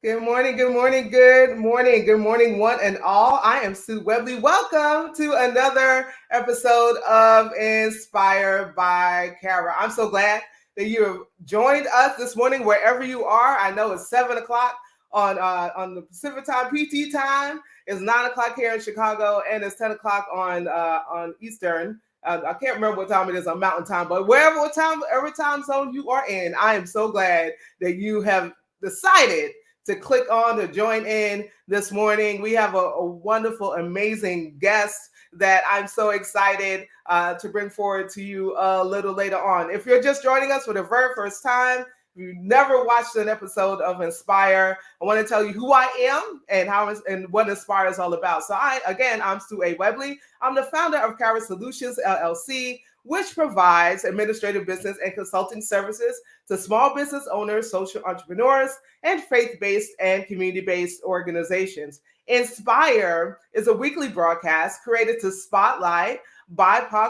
Good morning, good morning, good morning, good morning, one and all. I am Sue Webley. Welcome to another episode of Inspired by Kara. I'm so glad that you have joined us this morning, wherever you are. I know it's 7 o'clock on the Pacific time, PT time. It's 9 o'clock here in Chicago, and it's 10 o'clock on Eastern. I can't remember what time it is on Mountain Time, but every time zone you are in, I am so glad that you have decided to click on to join in this morning. We have a wonderful, amazing guest that I'm so excited to bring forward to you a little later on. If you're just joining us for the very first time, if you've never watched an episode of Inspire, I want to tell you who I am and what Inspire is all about. So I'm Sue A. Webley. I'm the founder of Kara Solutions LLC, which provides administrative business and consulting services to small business owners, social entrepreneurs, and faith-based and community-based organizations. Inspire is a weekly broadcast created to spotlight BIPOC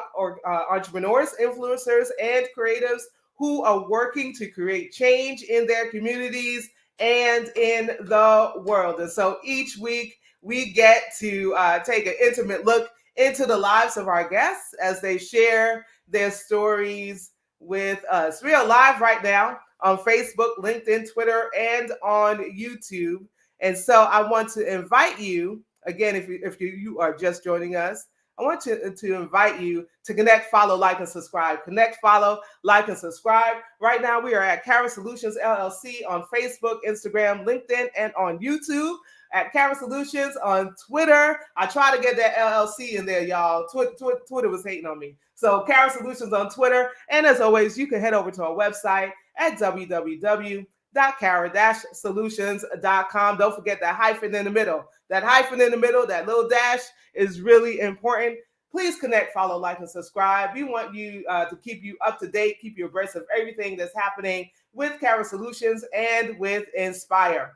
entrepreneurs, influencers, and creatives who are working to create change in their communities and in the world. And so each week we get to take an intimate look into the lives of our guests as they share their stories with us. We are live right now on Facebook, LinkedIn, Twitter, and on YouTube. And so I want to invite you, again, if you are just joining us, I want to invite you to connect, follow, like, and subscribe. Connect, follow, like, and subscribe. Right now, we are at Kara Solutions LLC on Facebook, Instagram, LinkedIn, and on YouTube. At Kara Solutions on Twitter. I try to get that LLC in there, y'all. Twitter was hating on me. So Kara Solutions on Twitter. And as always, you can head over to our website at www.kara-solutions.com. Don't forget that hyphen in the middle. That hyphen in the middle, that little dash is really important. Please connect, follow, like, and subscribe. We want you to keep you up to date, keep you abreast of everything that's happening with Kara Solutions and with Inspire.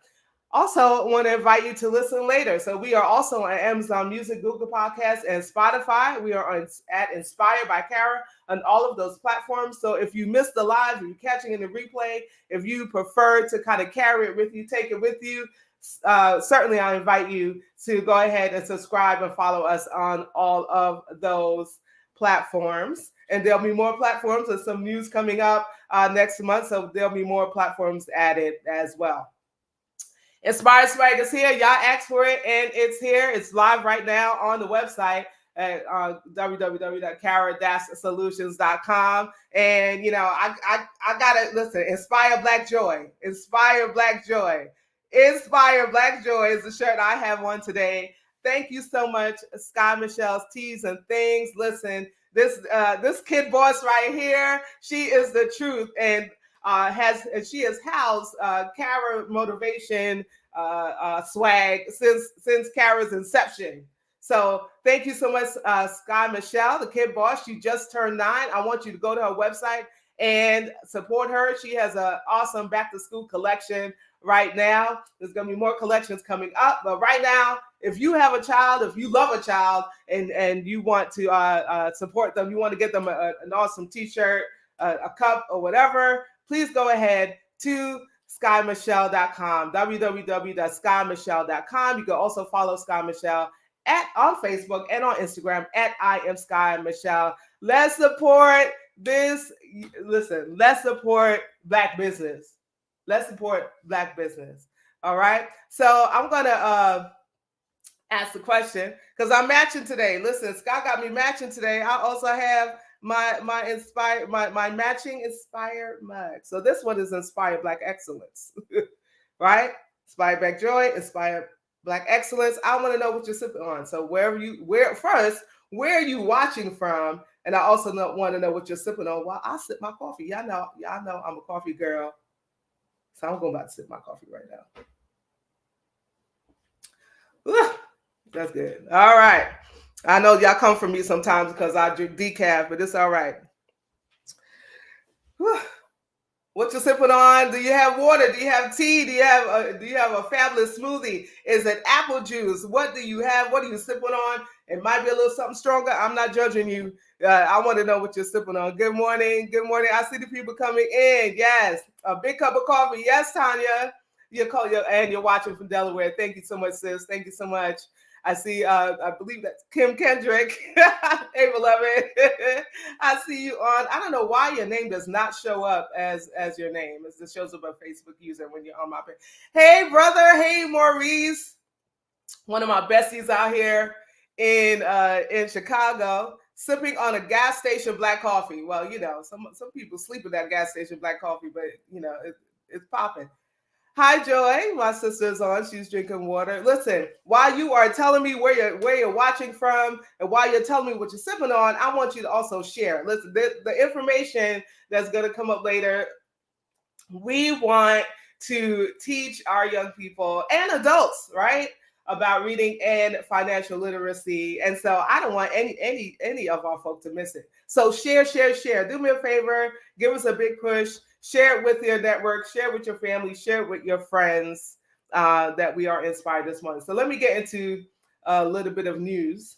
Also, I want to invite you to listen later. So we are also on Amazon Music, Google Podcasts, and Spotify. We are at Inspired by Kara on all of those platforms. So if you missed the live, if you're catching in the replay, if you prefer to kind of carry it with you, take it with you, certainly I invite you to go ahead and subscribe and follow us on all of those platforms. And there'll be more platforms. There's some news coming up next month, so there'll be more platforms added as well. Inspired Swag is here. Y'all asked for it, and it's here. It's live right now on the website at www.kara-solutions.com. And, I got to listen, Inspire Black Joy. Inspire Black Joy. Inspire Black Joy is the shirt I have on today. Thank you so much, Sky Michelle's Teas and Things. Listen, this kid boss right here, she is the truth. And she has housed Kara Motivation swag since Kara's inception. So thank you so much, Sky Michelle, the kid boss. She just turned 9. I want you to go to her website and support her. She has an awesome back to school collection right now. There's going to be more collections coming up, but right now, if you have a child, if you love a child, and you want to support them, you want to get them an awesome T-shirt, a cup, or whatever, please go ahead to skymichelle.com, www.skymichelle.com. You can also follow Sky Michelle on Facebook and on Instagram at I am Sky Michelle. Let's support this. Listen, let's support Black business. Let's support Black business. All right. So I'm going to ask the question because I'm matching today. Listen, Scott got me matching today. I also have my matching Inspired mug. So this one is Inspired Black Excellence, right? Inspired Black Joy, Inspired Black Excellence. I want to know what you're sipping on. So where are you watching from? And I also want to know what you're sipping on while I sip my coffee. Y'all know I'm a coffee girl. So I'm going about to sip my coffee right now. Ooh, that's good. All right. I know y'all come for me sometimes because I drink decaf, but it's all right. Whew. What you sipping on? Do you have water? Do you have tea? Do you have a fabulous smoothie? Is it apple juice? What do you have? What are you sipping on? It might be a little something stronger. I'm not judging you. I want to know what you're sipping on. Good morning. Good morning. I see the people coming in. Yes. A big cup of coffee. Yes, Tanya. You're watching from Delaware. Thank you so much, sis. Thank you so much. I see. I believe that's Kim Kendrick. Hey, beloved. I see you on. I don't know why your name does not show up as your name. It shows up a Facebook user when you're on my page. Hey, brother. Hey, Maurice. One of my besties out here in Chicago, sipping on a gas station black coffee. Well, some people sleep with that gas station black coffee, but it's popping. Hi, Joy. My sister's on. She's drinking water. Listen, while you are telling me where you're watching from and while you're telling me what you're sipping on, I want you to also share. Listen, the information that's going to come up later, we want to teach our young people and adults, right, about reading and financial literacy. And so I don't want any of our folk to miss it. So share. Do me a favor. Give us a big push. Share it with your network. Share it with your family. Share it with your friends that we are inspired this morning. So let me get into a little bit of news,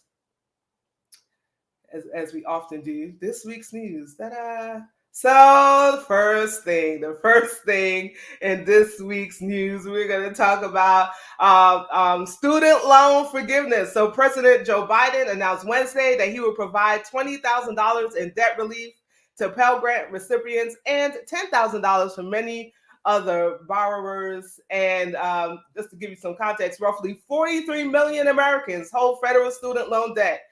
as we often do. This week's news. Ta-da! So the first thing in this week's news, we're going to talk about student loan forgiveness. So President Joe Biden announced Wednesday that he will provide $20,000 in debt relief to Pell Grant recipients and $10,000 for many other borrowers. And just to give you some context, roughly 43 million Americans hold federal student loan debt,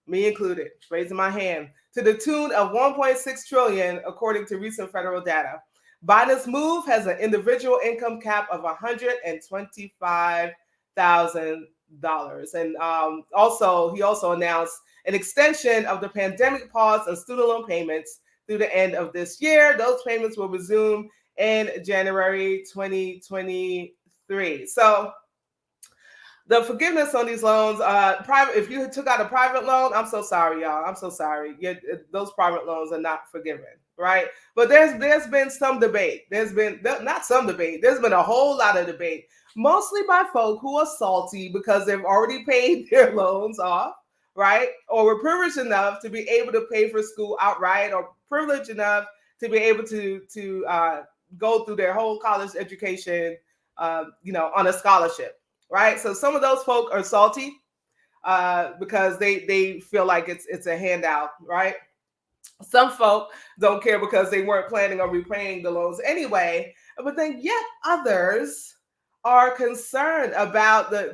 me included, raising my hand, to the tune of $1.6 trillion, according to recent federal data. Biden's move has an individual income cap of $125,000. And he also announced an extension of the pandemic pause on student loan payments through the end of this year. Those payments will resume in January 2023. So the forgiveness on these loans, if you took out a private loan, I'm so sorry, y'all. I'm so sorry. Those private loans are not forgiven, right? But there's been some debate. There's been not some debate. There's been a whole lot of debate, mostly by folk who are salty because they've already paid their loans off, right? Or were privileged enough to be able to pay for school outright, or privileged enough to be able to go through their whole college education, on a scholarship. Right, so some of those folk are salty because they feel like it's a handout, right? Some folk don't care because they weren't planning on repaying the loans anyway. But then yet others are concerned about they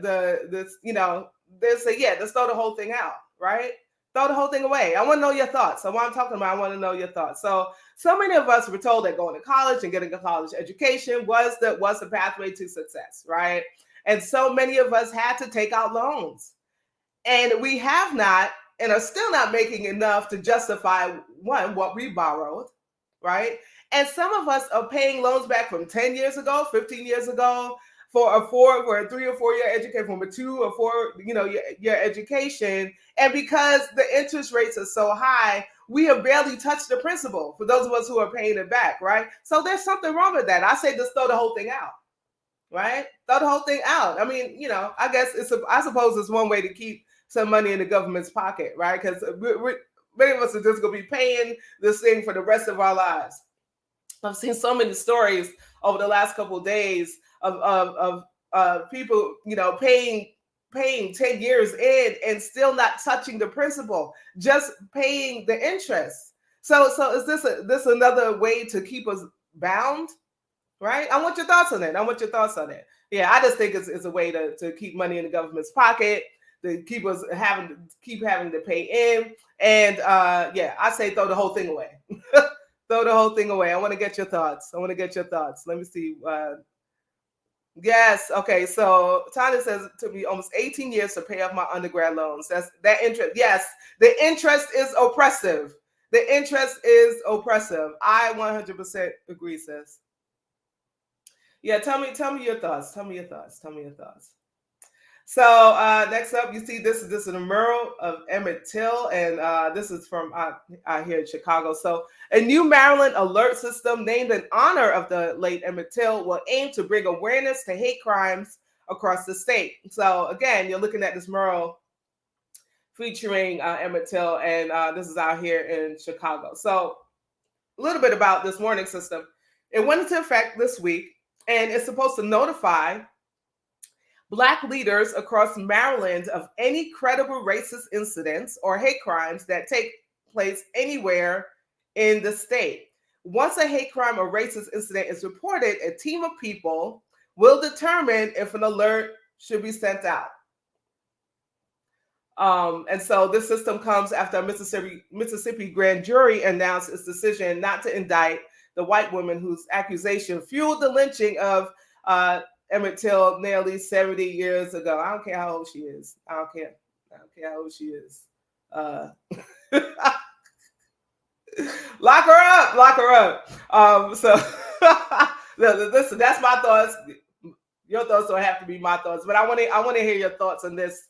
say, let's throw the whole thing out, right? Throw the whole thing away. I want to know your thoughts. So what I'm talking about, I want to know your thoughts. So many of us were told that going to college and getting a college education was the pathway to success, right? And so many of us had to take out loans. And we have not, and are still not making enough to justify, one, what we borrowed, right? And some of us are paying loans back from 10 years ago, 15 years ago, for a 3 or 4 year education, from a 2 or 4 year education. And because the interest rates are so high, we have barely touched the principal for those of us who are paying it back, right? So there's something wrong with that. I say just throw the whole thing out. Right? Throw the whole thing out. I mean, I guess I suppose it's one way to keep some money in the government's pocket, right? Because many of us are just going to be paying this thing for the rest of our lives. I've seen so many stories over the last couple of days of people, paying 10 years in and still not touching the principal, just paying the interest. So is this another way to keep us bound? Right? I want your thoughts on it. Yeah, I just think it's a way to keep money in the government's pocket, to keep us having to pay in. And I say throw the whole thing away. Throw the whole thing away. I want to get your thoughts. Let me see. Yes. Okay. So Tanya says it took me almost 18 years to pay off my undergrad loans. That's that interest. Yes, the interest is oppressive. I 100% agree, sis. Yeah, tell me your thoughts. So next up, you see this is a mural of Emmett Till, and this is from here in Chicago. So a new Maryland alert system named in honor of the late Emmett Till will aim to bring awareness to hate crimes across the state. So again, you're looking at this mural featuring Emmett Till, and this is out here in Chicago. So a little bit about this warning system. It went into effect this week. And it's supposed to notify Black leaders across Maryland of any credible racist incidents or hate crimes that take place anywhere in the state. Once a hate crime or racist incident is reported, a team of people will determine if an alert should be sent out. And so this system comes after a Mississippi grand jury announced its decision not to indict the white woman whose accusation fueled the lynching of Emmett Till nearly 70 years ago. I don't care how old she is. I don't care how old she is. Lock her up. Lock her up. So listen, that's my thoughts. Your thoughts don't have to be my thoughts, but I want to hear your thoughts on this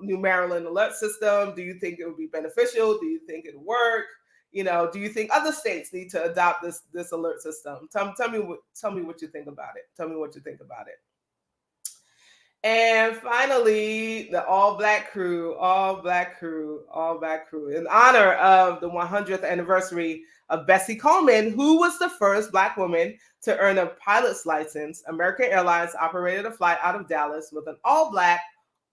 new Maryland alert system. Do you think it would be beneficial? Do you think it'll work? You know, do you think other states need to adopt this alert system? Tell me what you think about it. Tell me what you think about it. And finally, the all black crew, in honor of the 100th anniversary of Bessie Coleman, who was the first Black woman to earn a pilot's license. American Airlines operated a flight out of Dallas with an all black,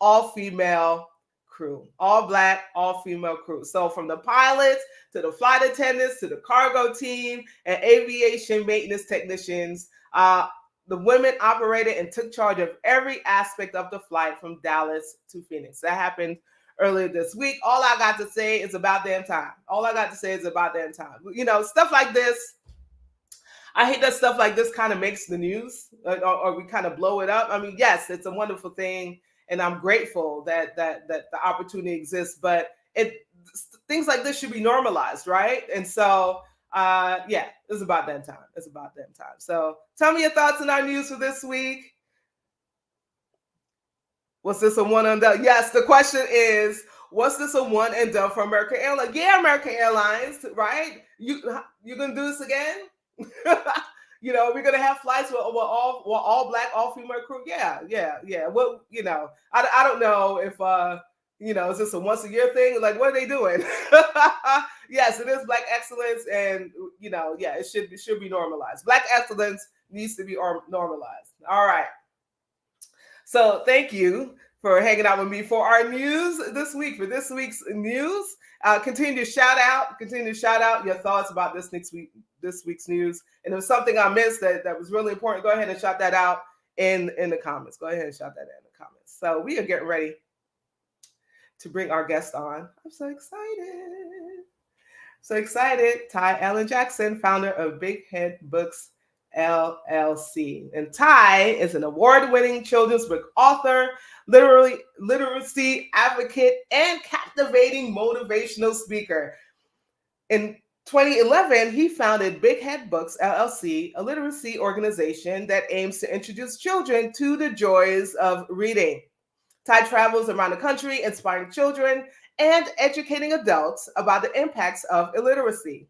all female crew. All black, all female crew. So from the pilots to the flight attendants to the cargo team and aviation maintenance technicians, the women operated and took charge of every aspect of the flight from Dallas to Phoenix. That happened earlier this week. All I got to say is about damn time. You know, stuff like this. I hate that stuff like this kind of makes the news or we kind of blow it up. I mean, yes, it's a wonderful thing. And I'm grateful that the opportunity exists, but things like this should be normalized, right? And so, yeah, it's about that time. So tell me your thoughts on our news for this week. Was this a one and done? Yes, the question is, was this a one and done for American Airlines? Yeah, American Airlines, right? You gonna do this again? You know, we're gonna have flights with all black, all female crew. Yeah. Well, you know, I don't know if you know, is this a once a year thing? Like, what are they doing? Yes, it is Black excellence, and you know, yeah, it should be normalized. Black excellence needs to be normalized. All right. So thank you for hanging out with me for our news this week. For this week's news, continue to shout out your thoughts about this week's news. And if something I missed that was really important, go ahead and shout that out in the comments. Go ahead and shout that out in the comments. So we are getting ready to bring our guest on. I'm so excited. Ty Allan Jackson, founder of Big Head Books LLC. And Ty is an award-winning children's book author, literacy advocate, and captivating motivational speaker. In 2011, he founded Big Head Books LLC, a literacy organization that aims to introduce children to the joys of reading. Ty travels around the country, inspiring children and educating adults about the impacts of illiteracy.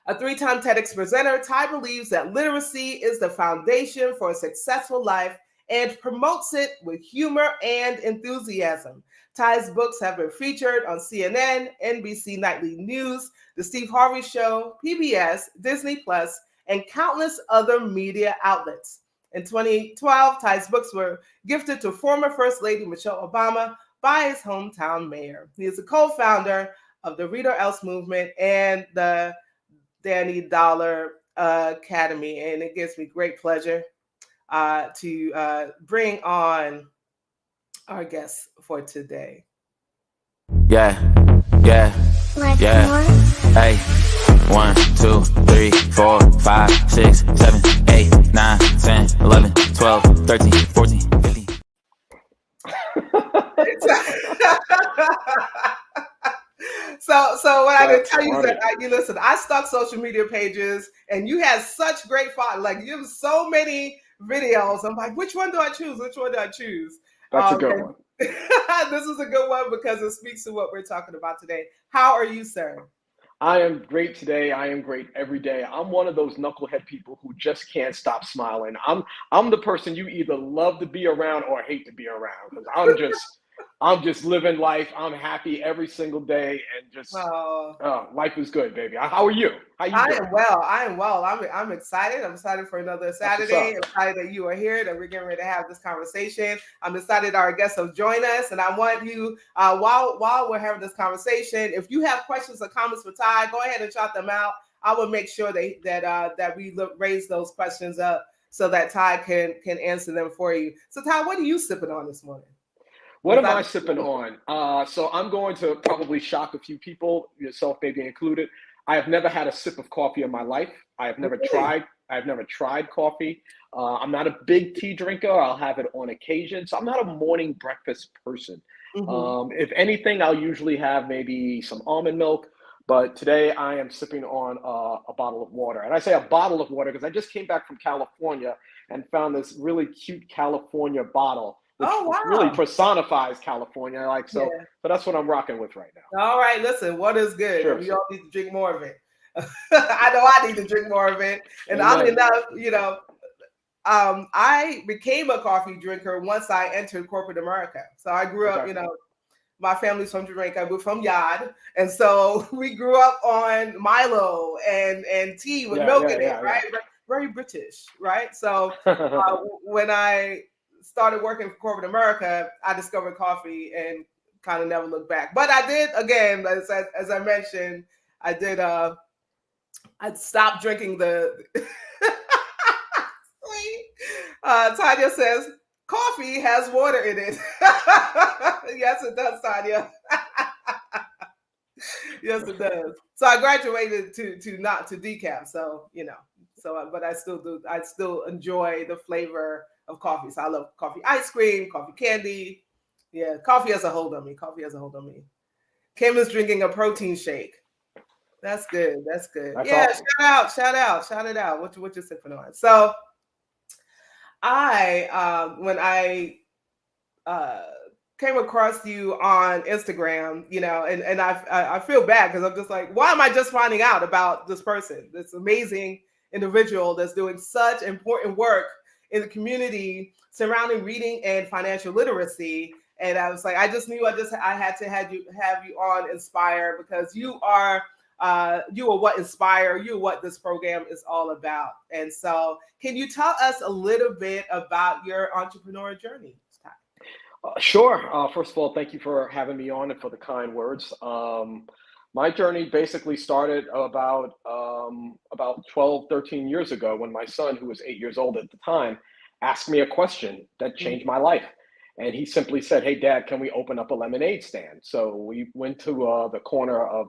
A 3-time TEDx presenter, Ty believes that literacy is the foundation for a successful life and promotes it with humor and enthusiasm. Ty's books have been featured on CNN, NBC Nightly News, The Steve Harvey Show, PBS, Disney Plus, and countless other media outlets. In 2012, Ty's books were gifted to former First Lady Michelle Obama by his hometown mayor. He is a co-founder of the Reader Else movement and the Danny Dollar Academy, and it gives me great pleasure to bring on our guest for today. Yeah. Hey, 1, 2, 3, 4, 5, 6, 7, 8, 9, 10, 11, 12, 13, 14, 15. So what I can tell you is that listen, I stalk social media pages, and you have such great fun. Like, you have so many videos. I'm like, which one do I choose? That's a good one. This is a good one because it speaks to what we're talking about today. How are you, sir? I am great today. I am great every day. I'm one of those knucklehead people who just can't stop smiling. I'm the person you either love to be around or hate to be around, because I'm just living life. I'm happy every single day, and just Oh, life is good, baby. How are you? How you I doing? am well. I am well. I'm excited. I'm excited for another That's what's Saturday. up. I'm excited that you are here, that we're getting ready to have this conversation. I'm excited our guests have joined us, and I want you, while we're having this conversation, if you have questions or comments for Ty, go ahead and shout them out. I will make sure that we raise those questions up so that Ty can answer them for you. So Ty, what are you sipping on this morning? What am I sipping on? So I'm going to probably shock a few people, yourself maybe included. I have never had a sip of coffee in my life. I have never Really? tried. I've never tried coffee. I'm not a big tea drinker. I'll have it on occasion. So I'm not a morning breakfast person. Mm-hmm. If anything, I'll usually have maybe some almond milk. But today I am sipping on a bottle of water. And I say a bottle of water because I just came back from California and found this really cute California bottle, which Oh really wow. personifies California. Like so, Yeah. so that's what I'm rocking with right now. All right, listen, water is good, and Sure, we sir. all need to drink more of it. I know I need to drink more of it. And oddly Amen. enough, I became a coffee drinker once I entered corporate America. So I grew up, Okay. my family's from Jamaica, we're from Yad. And so we grew up on Milo and tea with Yeah, milk yeah, in it, yeah, right? Very British, right? So yeah. when I started working for corporate America, I discovered coffee and kind of never looked back. But I did, again, as I mentioned, I did I stopped drinking the Tanya says coffee has water in it. Yes, it does, Tanya. Yes, it does. So I graduated to not to decaf. So but I still do. I still enjoy the flavor of coffee. So I love coffee ice cream, coffee candy. Yeah, coffee has a hold on me. Coffee has a hold on me. Kim is drinking a protein shake. That's good. That's good. That's Yeah, awesome. shout it out. What you sipping on? So when I uh, came across you on Instagram, and I feel bad because I'm just like, why am I just finding out about this person, this amazing individual that's doing such important work in the community surrounding reading and financial literacy? And I was like, I just knew I had to have you on Inspire because you are what Inspire, you are what this program is all about. And so, can you tell us a little bit about your entrepreneur journey? Sure. First of all, thank you for having me on and for the kind words. My journey basically started about 12, 13 years ago when my son, who was 8 years old at the time, asked me a question that changed my life. And he simply said, "Hey, Dad, can we open up a lemonade stand?" So we went to the corner of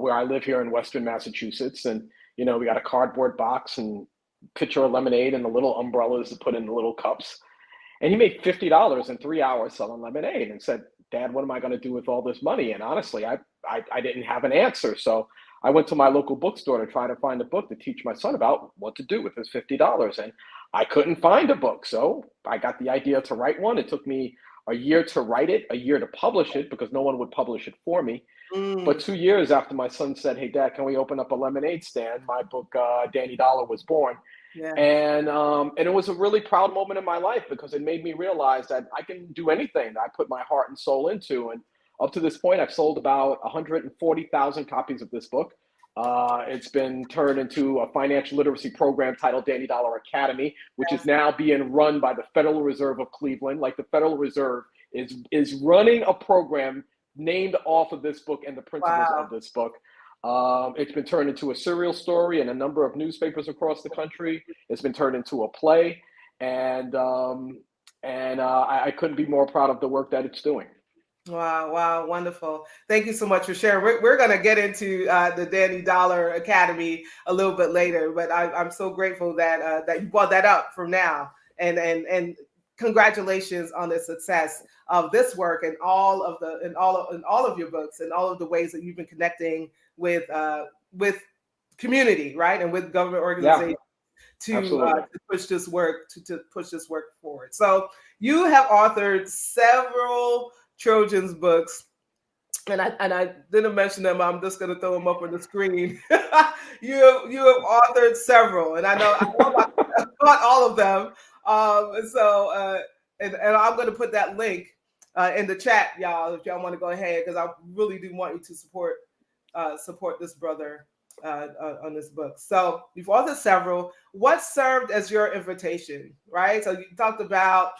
where I live here in Western Massachusetts, and we got a cardboard box and pitcher of lemonade and the little umbrellas to put in the little cups. And he made $50 in 3 hours selling lemonade and said, "Dad, what am I going to do with all this money?" And honestly, I didn't have an answer. So I went to my local bookstore to try to find a book to teach my son about what to do with his $50. And I couldn't find a book. So I got the idea to write one. It took me a year to write it, a year to publish it because no one would publish it for me. But Mm, 2 years after my son said, "Hey, Dad, can we open up a lemonade stand?" my book, Danny Dollar, was born. yes. And it was a really proud moment in my life because it made me realize that I can do anything that I put my heart and soul into. And up to this point, I've sold about 140,000 copies of this book. It's been turned into a financial literacy program titled Danny Dollar Academy, which is Yes. now being run by the Federal Reserve of Cleveland. Like the Federal Reserve is running a program named off of this book and the principles Wow. of this book. It's been turned into a serial story in a number of newspapers across the country. It's been turned into a play, and I couldn't be more proud of the work that it's doing. Wow, wow, wonderful. Thank you so much for sharing. We're going to get into the Danny Dollar Academy a little bit later, but I'm so grateful that you brought that up from now. And congratulations on the success of this work and all of your books and all of the ways that you've been connecting with community, right, and with government Yeah, organizations absolutely. to push this work to push this work forward. So you have authored several children's books, and I didn't mention them. I'm just going to throw them up on the screen. You have authored several, and I bought all of them. And I'm going to put that link in the chat, y'all, if y'all want to go ahead, because I really do want you to support this brother on this book. So you've authored several. What served as your invitation, right? So you talked about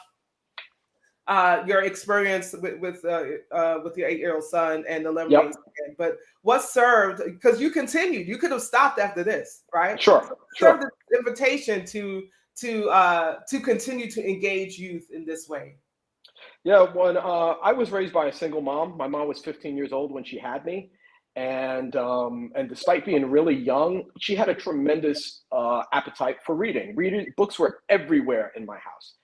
your experience with your 8-year-old son and the lemonade stand, but what served, because you continued, you could have stopped after this, right? Sure, so sure. Served the invitation to continue to engage youth in this way. Yeah, when I was raised by a single mom. My mom was 15 years old when she had me, and despite being really young, she had a tremendous appetite for reading. Reading books were everywhere in my house,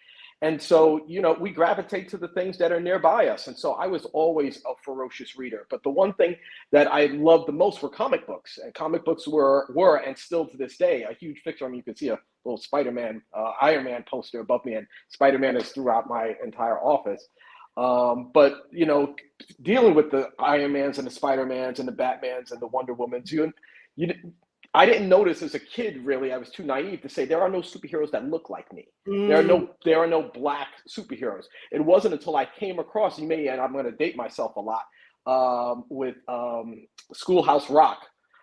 and so we gravitate to the things that are nearby us. And so I was always a ferocious reader. But the one thing that I loved the most were comic books, and comic books were and still to this day a huge picture. I mean, you can see a little Spider-Man, Iron Man poster above me, and Spider-Man is throughout my entire office. But dealing with the Iron Mans and the Spider-Mans and the Batmans and the Wonder Womans, I didn't notice as a kid, really. I was too naive to say there are no superheroes that look like me. There are no black superheroes. It wasn't until I came across, and I'm going to date myself a lot, with Schoolhouse Rock.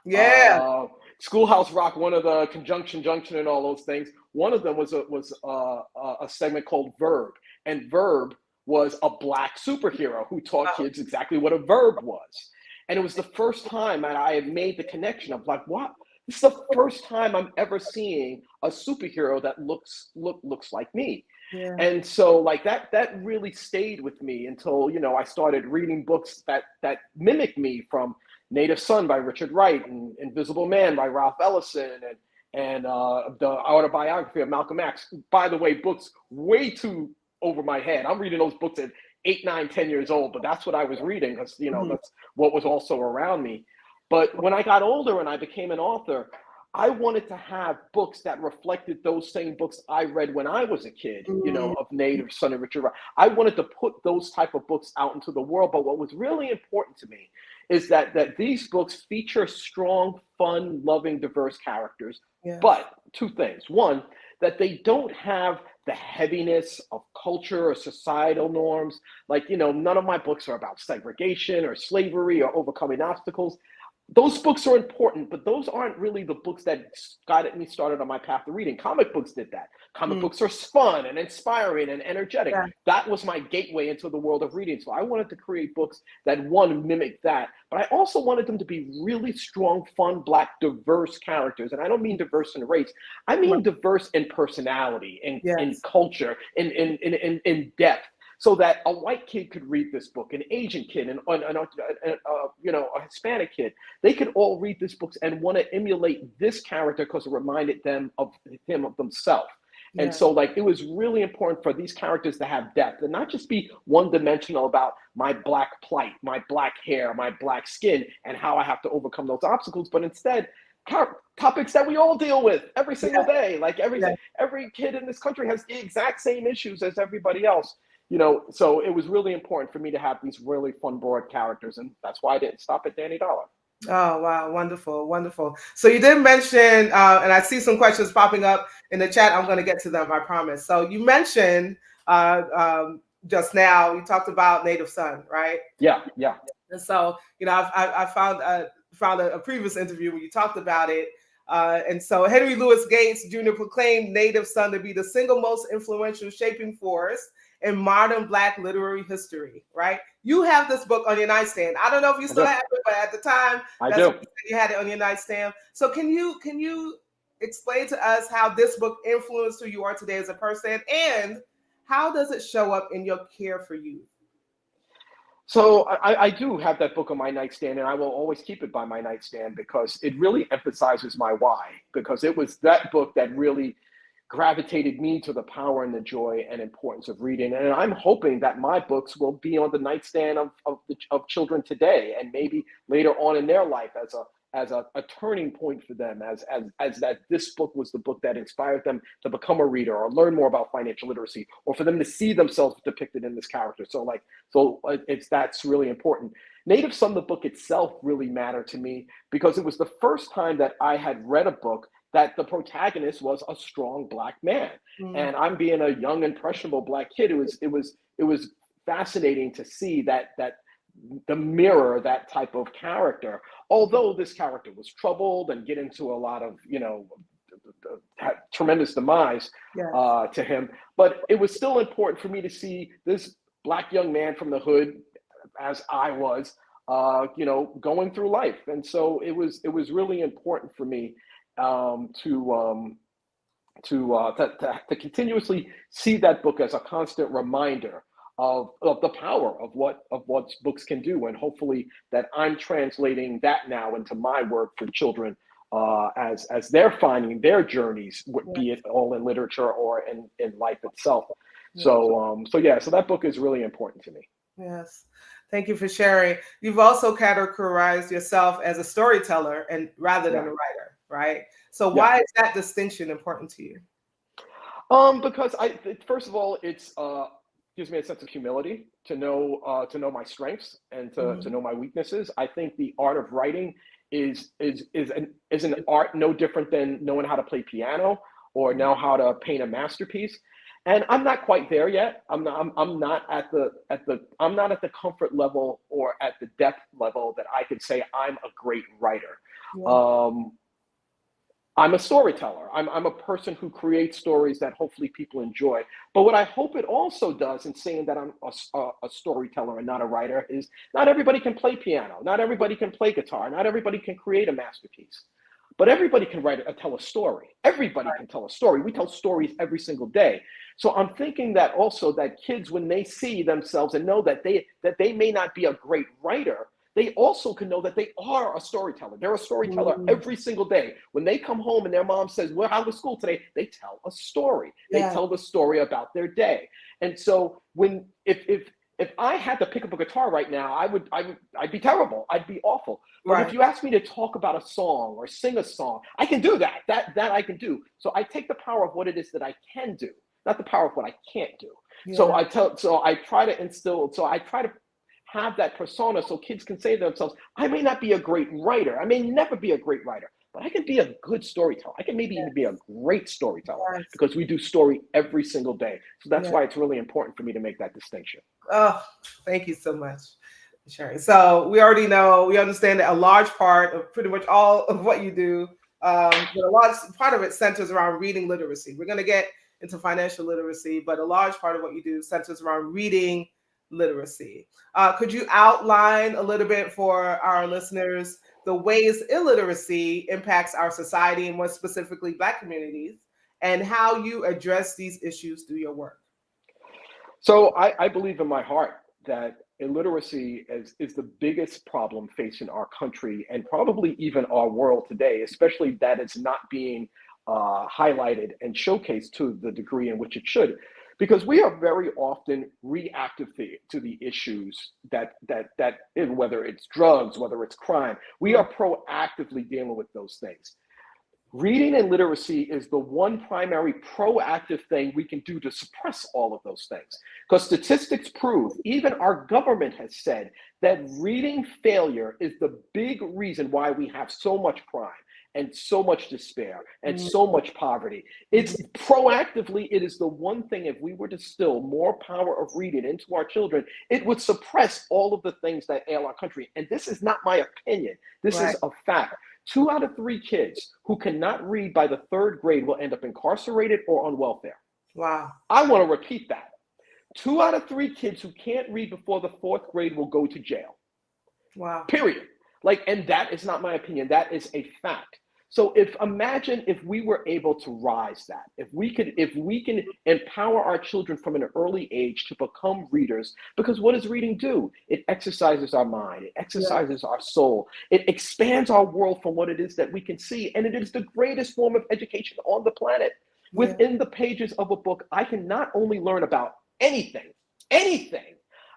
Yeah. Schoolhouse Rock, one of the Conjunction Junction and all those things. One of them was a segment called Verb, and Verb was a black superhero who taught kids exactly what a verb was. And it was the first time that I had made the connection of like, what? This is the first time I'm ever seeing a superhero that looks like me. Yeah. And so like that really stayed with me until, I started reading books that mimic me, from Native Son by Richard Wright and Invisible Man by Ralph Ellison and the autobiography of Malcolm X. By the way, books way too over my head. I'm reading those books at 8, 9, 10 years old, but that's what I was reading because, that's what was also around me. But when I got older and I became an author, I wanted to have books that reflected those same books I read when I was a kid, of Native Son and Richard Wright. I wanted to put those type of books out into the world. But what was really important to me is that these books feature strong, fun, loving, diverse characters. Yeah. But two things. One, that they don't have the heaviness of culture or societal norms. Like, none of my books are about segregation or slavery or overcoming obstacles. Those books are important, but those aren't really the books that got me started on my path to reading. Comic books did that. Comic books are fun and inspiring and energetic. Yeah. That was my gateway into the world of reading. So I wanted to create books that, one, mimic that, but I also wanted them to be really strong, fun, black, diverse characters. And I don't mean diverse in race. I mean diverse in personality, in culture, in depth. So that a white kid could read this book, an Asian kid, and a Hispanic kid, they could all read this book and want to emulate this character because it reminded them of themselves. Yeah. And so, like, it was really important for these characters to have depth and not just be one-dimensional about my black plight, my black hair, my black skin, and how I have to overcome those obstacles, but instead topics that we all deal with every single day. Like every kid in this country has the exact same issues as everybody else. So it was really important for me to have these really fun, broad characters, and that's why I didn't stop at Danny Dollar. Oh, wow. Wonderful. Wonderful. So you did mention, and I see some questions popping up in the chat. I'm going to get to them, I promise. So you mentioned just now, you talked about Native Son, right? Yeah. And so, I found a previous interview where you talked about it. And so Henry Louis Gates Jr. proclaimed Native Son to be the single most influential shaping force in modern Black literary history, right? You have this book on your nightstand. I don't know if you still have it, but at the time, you had it on your nightstand. So can you explain to us how this book influenced who you are today as a person, and how does it show up in your care for you? So I do have that book on my nightstand, and I will always keep it by my nightstand because it really emphasizes my why, because it was that book that really gravitated me to the power and the joy and importance of reading. And I'm hoping that my books will be on the nightstand of children today, and maybe later on in their life as a turning point for them, as that this book was the book that inspired them to become a reader or learn more about financial literacy, or for them to see themselves depicted in this character. So that's really important. Native Son, the book itself, really mattered to me because it was the first time that I had read a book that the protagonist was a strong Black man. And I'm being a young, impressionable Black kid. It was fascinating to see that the mirror that type of character, although this character was troubled and get into a lot of, had tremendous demise to him, but it was still important for me to see this Black young man from the hood, as I was, going through life. And so it was really important for me to continuously see that book as a constant reminder of the power of what books can do, and hopefully that I'm translating that now into my work for children as they're finding their journeys, be it all in literature or in life itself. So that book is really important to me. Yes. Thank you for sharing. You've also categorized yourself as a storyteller and rather than a writer, right? So why is that distinction important to you? Because first of all, it's gives me a sense of humility to know my strengths and to know my weaknesses. I think the art of writing is an art no different than knowing how to play piano or know how to paint a masterpiece. And I'm not quite there yet. I'm not at the comfort level or at the depth level that I could say I'm a great writer. I'm a storyteller. I'm a person who creates stories that hopefully people enjoy. But what I hope it also does in saying that I'm a storyteller and not a writer is not everybody can play piano. Not everybody can play guitar. Not everybody can create a masterpiece. But everybody can tell a story. Everybody can tell a story. We tell stories every single day. So I'm thinking that also that kids, when they see themselves and know that they may not be a great writer, they also can know that they are a storyteller. They're a storyteller every single day. When they come home and their mom says, "Well, how was school today?" They tell a story. They tell the story about their day. And so if I had to pick up a guitar right now, I'd be terrible. I'd be awful. But if you ask me to talk about a song or sing a song, I can do that. That I can do. So I take the power of what it is that I can do, not the power of what I can't do. So I try to have that persona so kids can say to themselves, I may not be a great writer. I may never be a great writer, but I can be a good storyteller. I can maybe even be a great storyteller because we do story every single day. So that's why it's really important for me to make that distinction. Oh, thank you so much for sharing. So we understand that a large part of pretty much all of what you do, but a large part of it centers around reading literacy. We're going to get into financial literacy, but a large part of what you do centers around reading literacy. Could you outline a little bit for our listeners the ways illiteracy impacts our society and more specifically Black communities, and how you address these issues through your work? So I believe in my heart that illiteracy is the biggest problem facing our country and probably even our world today, especially that it's not being highlighted and showcased to the degree in which it should. Because we are very often reactive to the issues that whether it's drugs, whether it's crime, we are proactively dealing with those things. Reading and literacy is the one primary proactive thing we can do to suppress all of those things. Because statistics prove, even our government has said, that reading failure is the big reason why we have so much crime and so much despair and so much poverty. It's proactively, it is the one thing, if we were to distill more power of reading into our children, it would suppress all of the things that ail our country. And this is not my opinion. This is a fact. 2 out of 3 kids who cannot read by the 3rd grade will end up incarcerated or on welfare. Wow. I want to repeat that. 2 out of 3 kids who can't read before the 4th grade will go to jail. Wow. Period. And that is not my opinion. That is a fact. So imagine if we were able to rise that, if we can empower our children from an early age to become readers, because what does reading do? It exercises our mind, it exercises our soul, it expands our world from what it is that we can see, and it is the greatest form of education on the planet. Within the pages of a book, I can not only learn about anything,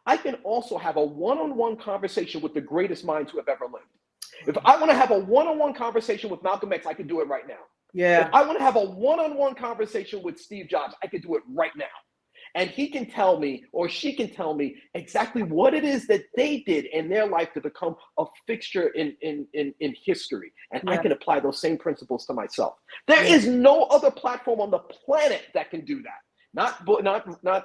I can also have a one-on-one conversation with the greatest minds who have ever lived. If I want to have a one-on-one conversation with Malcolm X, I can do it right now. Yeah. If I want to have a one-on-one conversation with Steve Jobs, I can do it right now. And he can tell me, or she can tell me exactly what it is that they did in their life to become a fixture in history. And I can apply those same principles to myself. There is no other platform on the planet that can do that. Not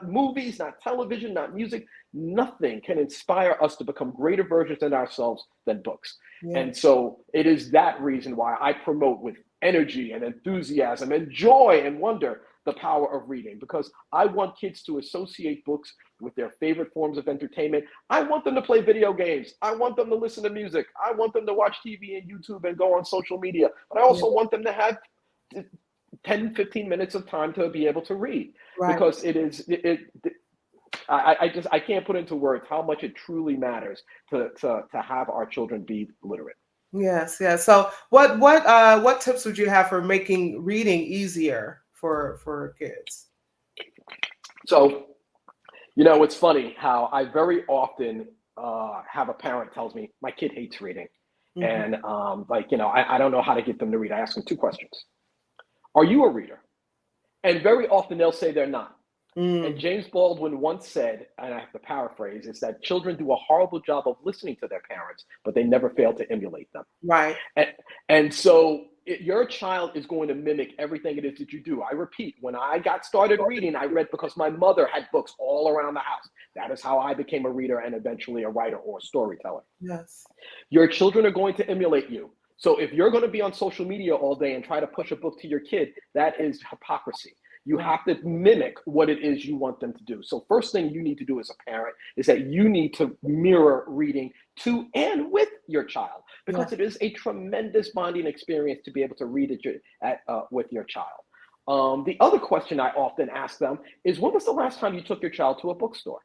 movies, not television, not music. Nothing can inspire us to become greater versions of ourselves than books. Yeah. And so it is that reason why I promote with energy and enthusiasm and joy and wonder the power of reading, because I want kids to associate books with their favorite forms of entertainment. I want them to play video games. I want them to listen to music. I want them to watch TV and YouTube and go on social media. But I also want them to have 10, 15 minutes of time to be able to read, because I can't put into words how much it truly matters to have our children be literate. Yes, yes. So what tips would you have for making reading easier for kids? So, it's funny how I very often have a parent tells me my kid hates reading. And I don't know how to get them to read. I ask them 2 questions. Are you a reader? And very often they'll say they're not. And James Baldwin once said, and I have to paraphrase, is that children do a horrible job of listening to their parents, but they never fail to emulate them. Right. And so your child is going to mimic everything it is that you do. I repeat, when I got started reading, I read because my mother had books all around the house. That is how I became a reader and eventually a writer or a storyteller. Yes. Your children are going to emulate you. So if you're going to be on social media all day and try to push a book to your kid, that is hypocrisy. You have to mimic what it is you want them to do. So first thing you need to do as a parent is that you need to mirror reading to and with your child, because it is a tremendous bonding experience to be able to read with your child. The other question I often ask them is, when was the last time you took your child to a bookstore?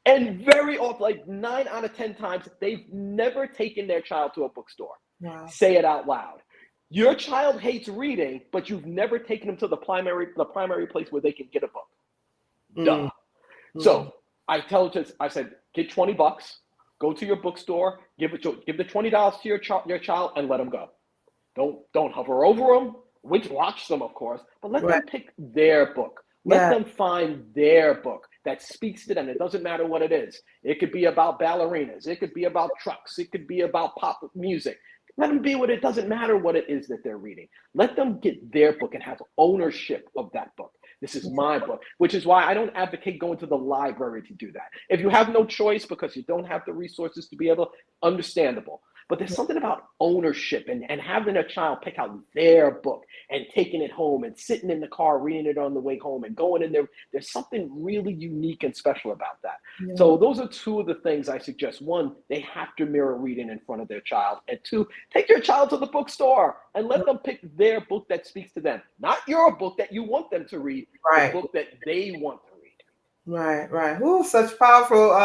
And very often, like 9 out of 10 times, they've never taken their child to a bookstore. Wow. Say it out loud. Your child hates reading, but you've never taken them to the primary place where they can get a book. Duh. So I said, get $20, go to your bookstore, give the $20 to your child, and let them go. Don't hover over them. Watch them, of course, but let them pick their book. Let them find their book that speaks to them. It doesn't matter what it is. It could be about ballerinas. It could be about trucks. It could be about pop music. Let them be what it doesn't matter what it is that they're reading. Let them get their book and have ownership of that book. This is my book, which is why I don't advocate going to the library to do that. If you have no choice because you don't have the resources to be able, understandable. But there's something about ownership and having a child pick out their book and taking it home and sitting in the car, reading it on the way home and going in there. There's something really unique and special about that. Yeah. So those are 2 of the things I suggest. 1, they have to mirror reading in front of their child. And 2, take your child to the bookstore and let them pick their book that speaks to them. Not your book that you want them to read, the book that they want to read. Right. Ooh, such powerful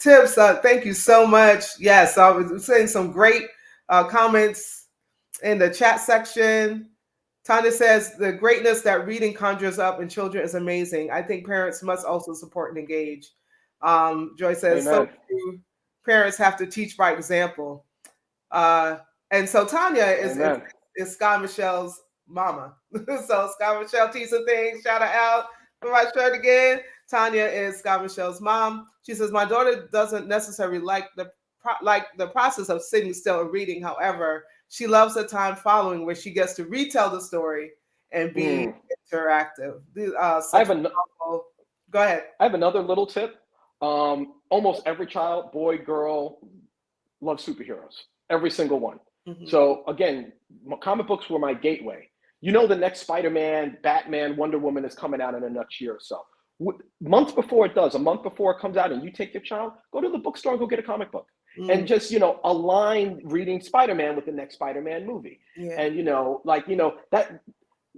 tips. Thank you so much. Yes, I was seeing some great comments in the chat section. Tanya says, the greatness that reading conjures up in children is amazing. I think parents must also support and engage. Joy says, so few parents have to teach by example. And so Tanya is Scott Michelle's mama. So Scott Michelle teaching things. Shout her out for my shirt again. Tanya is Scott Michelle's mom. She says, my daughter doesn't necessarily like the process of sitting still and reading. However, she loves the time following where she gets to retell the story and be interactive. Go ahead. I have another little tip. Almost every child, boy, girl, loves superheroes. Every single one. So again, comic books were my gateway. The next Spider-Man, Batman, Wonder Woman is coming out in the next year or so. Months before it does, a month before it comes out, and you take your child, go to the bookstore and go get a comic book. And just, align reading Spider-Man with the next Spider-Man movie. Yeah. And, that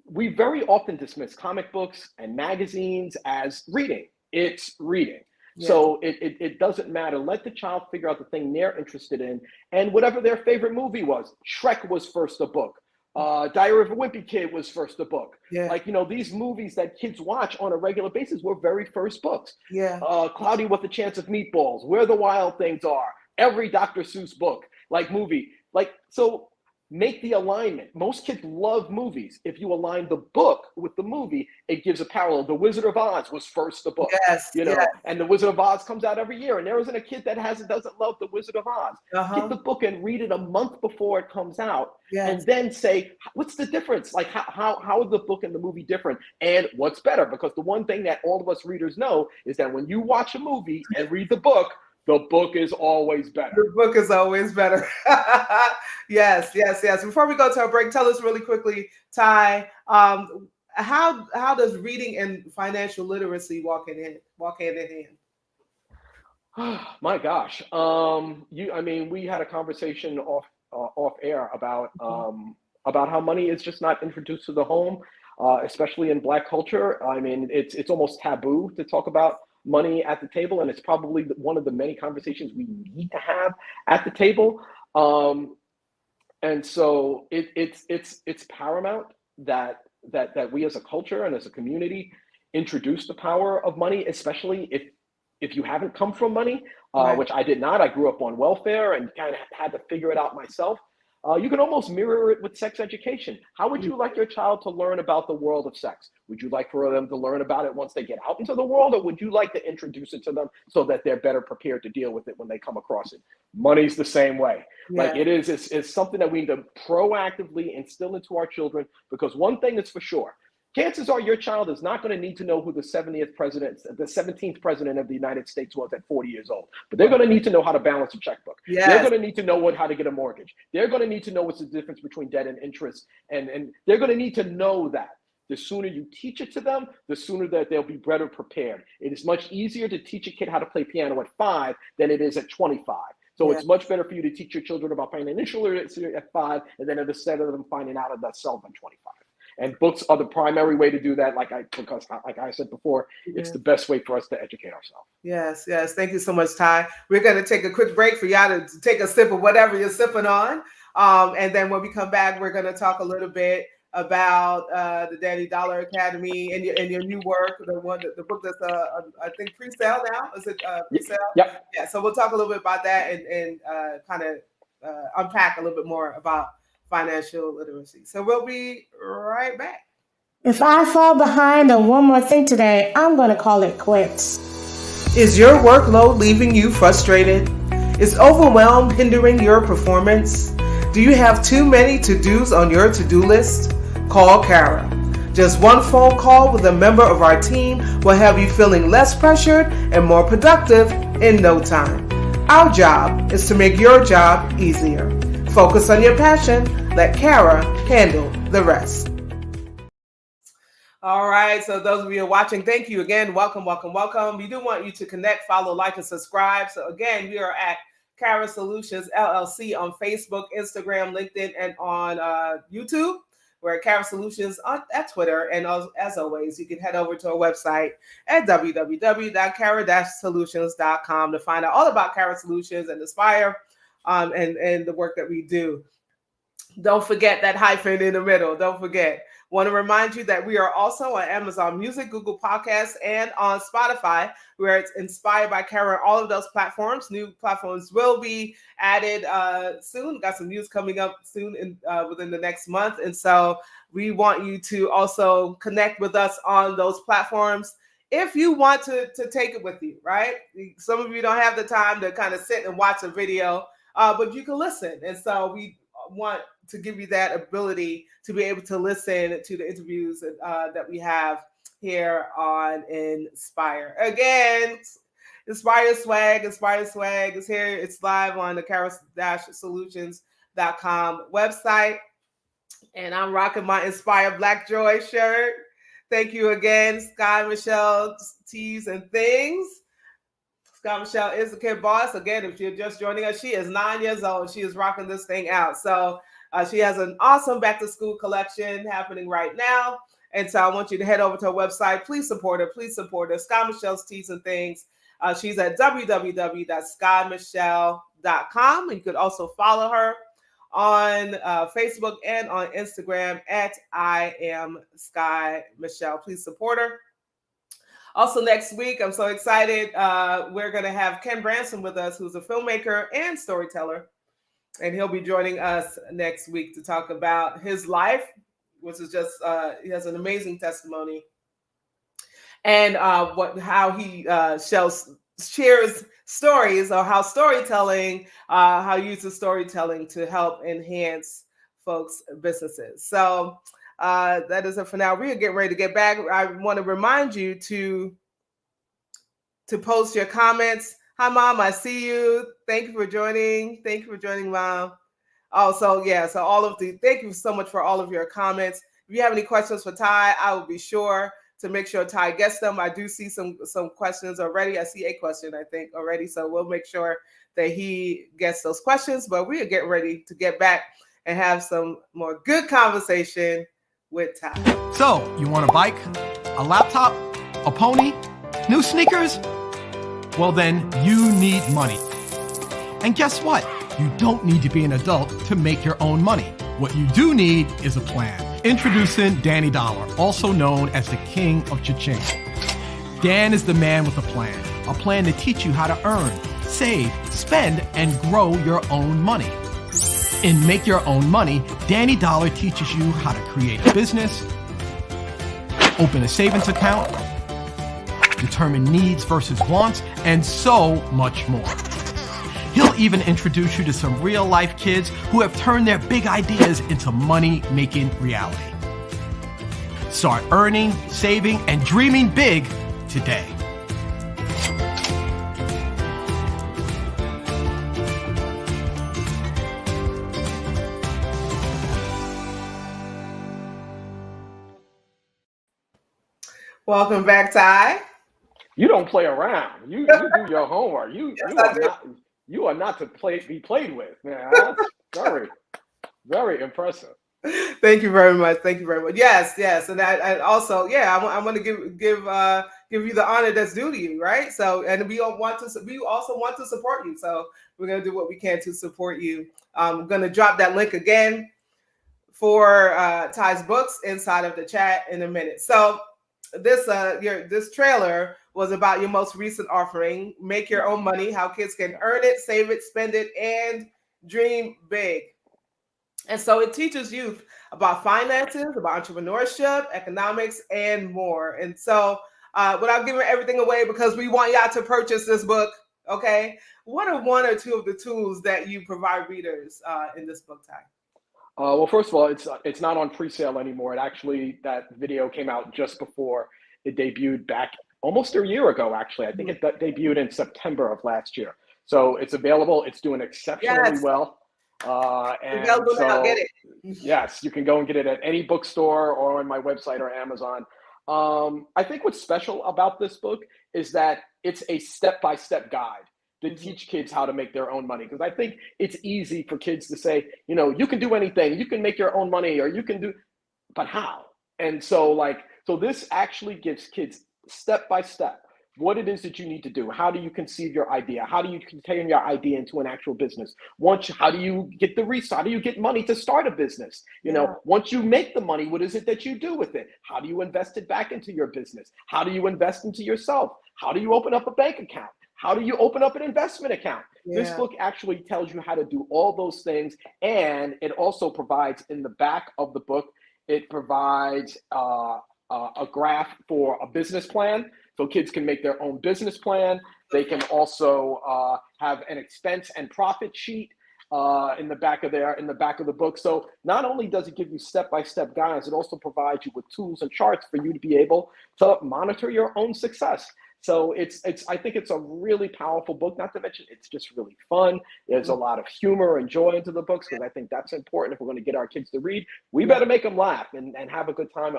we very often dismiss comic books and magazines as reading. It's reading. Yeah. So it doesn't matter. Let the child figure out the thing they're interested in. And whatever their favorite movie was, Shrek was first a book. Diary of a Wimpy Kid was first a book. Yeah. These movies that kids watch on a regular basis were very first books. Yeah. Cloudy with a Chance of Meatballs, Where the Wild Things Are, every Dr. Seuss book, movie. So make the alignment. Most kids love movies. If you align the book with the movie, it gives a parallel. The Wizard of Oz was first the book, Yes, you yes. know, and the Wizard of Oz comes out every year. And there isn't a kid that doesn't love the Wizard of Oz. Get the book and read it a month before it comes out, Yes. and then say, what's the difference? Like, how is the book and the movie different? And what's better? Because the one thing that all of us readers know is that when you watch a movie and read the book is always better. The book is always better. Yes, yes, yes. Before we go to our break, tell us really quickly, Ty, how does reading and financial literacy walk hand in hand? My gosh. We had a conversation off air about how money is just not introduced to the home, especially in Black culture. I mean, it's almost taboo to talk about money at the table, and it's probably one of the many conversations we need to have at the table. And so it's paramount that we as a culture and as a community introduce the power of money, especially if you haven't come from money, Right. which I did not. I grew up on welfare and kind of had to figure it out myself. You can almost mirror it with sex education. How would you like your child to learn about the world of sex? Would you like for them to learn about it once they get out into the world, or would you like to introduce it to them so that they're better prepared to deal with it when they come across it? Money's the same way. Yeah. Like it's something that we need to proactively instill into our children, because one thing is for sure, chances are your child is not going to need to know who the 17th president of the United States was at 40 years old. But they're going to need to know how to balance a checkbook. Yes. They're going to need to know how to get a mortgage. They're going to need to know what's the difference between debt and interest. And they're going to need to know that. The sooner you teach it to them, the sooner that they'll be better prepared. It is much easier to teach a kid how to play piano at 5 than it is at 25. So It's much better for you to teach your children about financial literacy at 5, and then instead of them finding out of themselves at 25. And books are the primary way to do that. Because like I said before, it's the best way for us to educate ourselves. Yes, yes. Thank you so much, Ty. We're going to take a quick break for y'all to take a sip of whatever you're sipping on. And then when we come back, we're going to talk a little bit about the Danny Dollar Academy and your new work, the book that's I think pre-sale now. Is it pre-sale? Yep. Yeah. So we'll talk a little bit about that and kind of unpack a little bit more about financial literacy. So we'll be right back. If I fall behind on one more thing today, I'm going to call it quits. Is your workload leaving you frustrated? Is overwhelm hindering your performance? Do you have too many to-dos on your to-do list? Call Kara. Just one phone call with a member of our team will have you feeling less pressured and more productive in no time. Our job is to make your job easier. Focus on your passion. Let Kara handle the rest. All right. So those of you watching, thank you again. Welcome, welcome, welcome. We do want you to connect, follow, like, and subscribe. So again, we are at Kara Solutions LLC on Facebook, Instagram, LinkedIn, and on YouTube. We're at Kara Solutions at Twitter. And as always, you can head over to our website at www.kara-solutions.com to find out all about Kara Solutions and Inspire and the work that we do. Don't forget that hyphen in the middle. Don't forget. Want to remind you that we are also on Amazon Music, Google Podcasts, and on Spotify, where it's Inspired by Kara. All of those platforms. New platforms will be added soon. Got some news coming up soon within the next month. And so we want you to also connect with us on those platforms if you want to take it with you, right? Some of you don't have the time to kind of sit and watch a video, but you can listen. And so we want to give you that ability to be able to listen to the interviews that we have here on Inspire. Again, Inspire Swag is here. It's live on the Kara-Solutions.com website. And I'm rocking my Inspire Black Joy shirt. Thank you again, Sky Michelle Tees and Things. Sky Michelle is the kid boss. Again, if you're just joining us, she is 9 years old. She is rocking this thing out. So she has an awesome back to school collection happening right now. And so I want you to head over to her website. Please support her. Please support her. Sky Michelle's Tees and Things. She's at www.skymichelle.com. You could also follow her on Facebook and on Instagram at I am Sky Michelle. Please support her. Also next week, I'm so excited. We're going to have Ken Branson with us, who's a filmmaker and storyteller. and he'll be joining us next week to talk about his life, which is just he has an amazing testimony, and how he shares stories, or how storytelling, how he uses storytelling to help enhance folks' businesses. So that is it for now. We are getting ready to get back. I want to remind you to post your comments. Hi, Mom. I see you. Thank you for joining. Thank you for joining, Mom. Also, yeah. So thank you so much for all of your comments. If you have any questions for Ty, I will be sure to make sure Ty gets them. I do see some questions already. I see a question, I think, already. So we'll make sure that he gets those questions. But we are getting ready to get back and have some more good conversation with Ty. So, you want a bike, a laptop, a pony, new sneakers? Well, then you need money. And guess what? You don't need to be an adult to make your own money. What you do need is a plan. Introducing Danny Dollar, also known as the King of Cha-Ching. Dan is the man with a plan to teach you how to earn, save, spend, and grow your own money. In Make Your Own Money, Danny Dollar teaches you how to create a business, open a savings account, determine needs versus wants, and so much more. He'll even introduce you to some real-life kids who have turned their big ideas into money-making reality. Start earning, saving, and dreaming big today. Welcome back, Ty. You don't play around. You do your homework. You are not to be played with, man. That's very, very impressive. Thank you very much. Thank you very much. Yes, and I also, I want to give you the honor that's due to you, right? So, and we also want to support you. So we're gonna do what we can to support you. I'm gonna drop that link again for Ty's books inside of the chat in a minute. So this trailer was about your most recent offering, Make Your Own Money, how kids can earn it, save it, spend it, and dream big. And so it teaches youth about finances, about entrepreneurship, economics, and more. And so without giving everything away, because we want y'all to purchase this book, okay? What are one or two of the tools that you provide readers in this book, Ty? Well, first of all, it's not on pre-sale anymore. That video came out just before it debuted back almost a year ago, actually. I think it debuted in September of last year. So it's available. It's doing exceptionally well. And so, get it. Yes, you can go and get it at any bookstore or on my website or Amazon. I think what's special about this book is that it's a step-by-step guide to teach kids how to make their own money. Because I think it's easy for kids to say, you can do anything, you can make your own money, or you can do, but how? And so this actually gives kids step by step what it is that you need to do. How do you conceive your idea? How do you turn your idea into an actual business? How do you get the resource? How do you get money to start a business? Once you make the money, what is it that you do with it? How do you invest it back into your business? How do you invest into yourself? How do you open up a bank account? How do you open up an investment account? Yeah. This book actually tells you how to do all those things. And it also provides, in the back of the book, it provides a graph for a business plan. So kids can make their own business plan. They can also have an expense and profit sheet in the back of the book. So not only does it give you step-by-step guides, it also provides you with tools and charts for you to be able to monitor your own success. So I think it's a really powerful book, not to mention it's just really fun. There's a lot of humor and joy into the books, because I think that's important. If we're going to get our kids to read, we better make them laugh and have a good time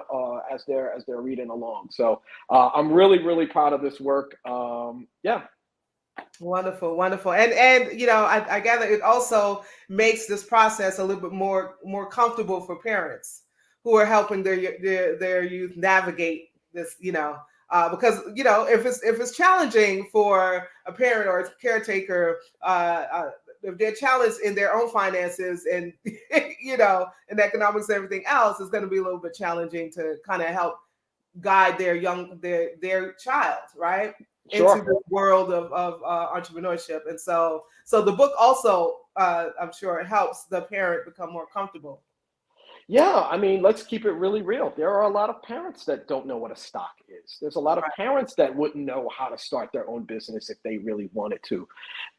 as they're reading along. So I'm really, really proud of this work. Wonderful. And I gather it also makes this process a little bit more comfortable for parents who are helping their youth navigate this, because if it's challenging for a parent or a caretaker, if they're challenged in their own finances and and economics and everything else, it's going to be a little bit challenging to kind of help guide their child, right, Sure. into the world of entrepreneurship. And so the book also I'm sure it helps the parent become more comfortable. Yeah, I mean, let's keep it really real. There are a lot of parents that don't know what a stock is. There's a lot of Right. parents that wouldn't know how to start their own business if they really wanted to.